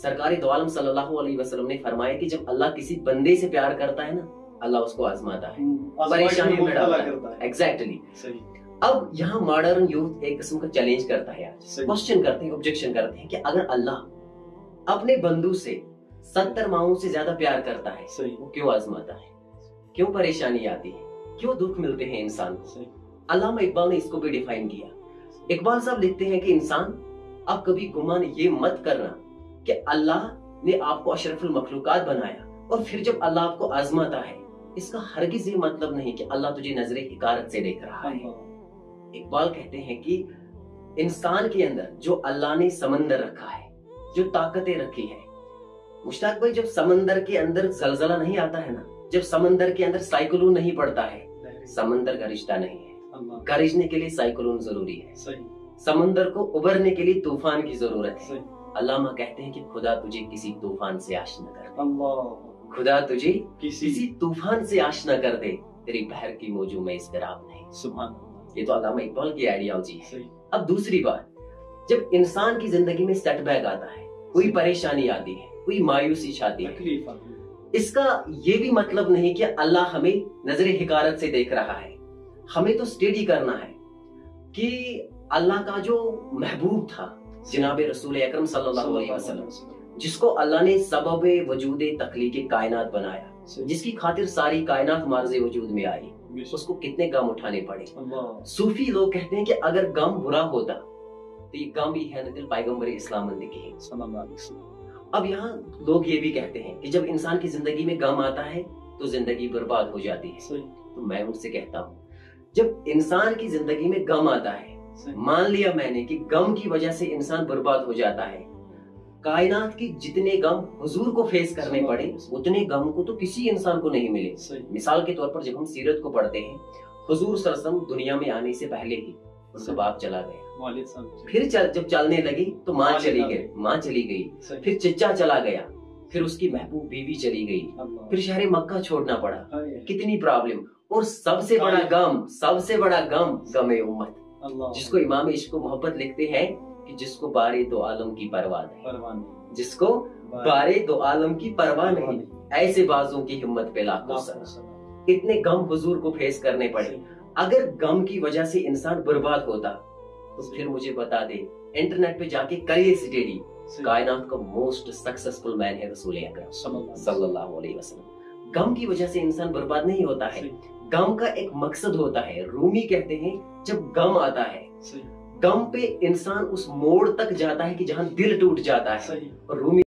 सरकारी दो आलम सल्लल्लाहु अलैहि वसल्लम ने फरमाया कि जब अल्लाह किसी बंदे से प्यार करता है ना, अल्लाह उसको आजमाता है, परेशानी में डालता है। एग्जैक्टली। अब यहाँ मॉडर्न यूथ एक किस्म का चैलेंज करता है, क्वेश्चन करते हैं, ऑब्जेक्शन करते हैं कि अगर अल्लाह अपने बंदू से 70 माओं से ज्यादा प्यार करता है, वो क्यों आजमाता है, क्यों परेशानी आती है, क्यों दुख मिलते हैं इंसान को? अल्लामा इकबाल ने इसको भी डिफाइन किया। इकबाल साहब लिखते हैं कि इंसान अब कभी गुमान ये मत करना कि अल्लाह ने आपको अशरफुल मखलूकात बनाया और फिर जब अल्लाह आपको आजमाता है, इसका हरगिज ये मतलब नहीं कि अल्लाह तुझे नजरे हिकारत से देख रहा है। इकबाल कहते हैं कि इंसान के अंदर जो अल्लाह ने समंदर रखा है, जो ताकतें रखी है, मुश्ताक भाई, जब समंदर के अंदर जलजला नहीं आता है ना, जब समंदर के अंदर साइक्लोन नहीं पड़ता है, समंदर गरजता नहीं है। गरजने के लिए साइक्लोन जरूरी है, समंदर को उबरने के लिए तूफान की जरूरत है। अल्लामा कहते हैं कि खुदा तुझे किसी तूफान से आशना कर दे, खुदा तुझे किसी तूफान से आशना कर दे, तेरी बहर की मौजू में इसतराब नहीं। सुभान, ये तो अल्लामा इकबाल की आइडियोलॉजी है। अब दूसरी बात, जब इंसान की जिंदगी में सेटबैक आता है, कोई परेशानी आती है, कोई मायूसी छाती है, इसका ये भी मतलब नहीं कि अल्लाह हमें नजरे हिकारत से देख रहा है। हमें तो स्टडी करना है कि अल्लाह का जो महबूब था जनाब रसूल अकरम सल्लल्लाहु अलैहि वसल्लम, जिसको अल्लाह ने सबब वजूदे तख्लीके कायनात बनाया, जिसकी खातिर सारी कायनात मार्ज़े वजूद में आई, उसको कितने गम उठाने पड़े। सूफी लोग कहते हैं कि अगर गम बुरा होता तो ये गम ही है दिल पैगंबर इस्लाम के। अब यहाँ लोग ये भी कहते हैं कि जब इंसान की जिंदगी में गम आता है तो जिंदगी बर्बाद हो जाती है। तो मैं उनसे कहता हूँ, जब इंसान की जिंदगी में गम आता है, मान लिया मैंने कि गम की वजह से इंसान बर्बाद हो जाता है, कायनात की जितने गम हुजूर को फेस करने पड़े, उतने गम को तो किसी इंसान को नहीं मिले। मिसाल के तौर पर जब हम सीरत को पढ़ते हैं, हुजूर सल्लल्लाहु अलैहि वसल्लम दुनिया में आने से पहले ही उनका बाप चला गया, फिर जब चलने लगी तो माँ चली गई, फिर चचा चला गया, फिर उसकी महबूब बीवी चली गई, फिर शहर मक्का छोड़ना पड़ा। कितनी प्रॉब्लम, और सबसे बड़ा गम गमे उम्मत, जिसको इमाम इश्क मोहब्बत लिखते हैं कि जिसको बारे दो आलम की परवाह नहीं, जिसको बारे दो आलम की परवाह नहीं, ऐसे बाजों की हिम्मत पे लाखों सर। इतने गम हुजूर को फेस करने पड़े। अगर गम की वजह से इंसान बर्बाद होता तो फिर मुझे बता दे, इंटरनेट पे जाके करिए स्टडी, कायनात का मोस्ट सक्सेसफुल मैन है रसूल अकरम सल्लल्लाहु अलैहि वसल्लम। गम की वजह से इंसान बर्बाद नहीं होता है, गम का एक मकसद होता है। रूमी कहते हैं जब गम आता है, गम पे इंसान उस मोड़ तक जाता है कि जहां दिल टूट जाता है। और रूमी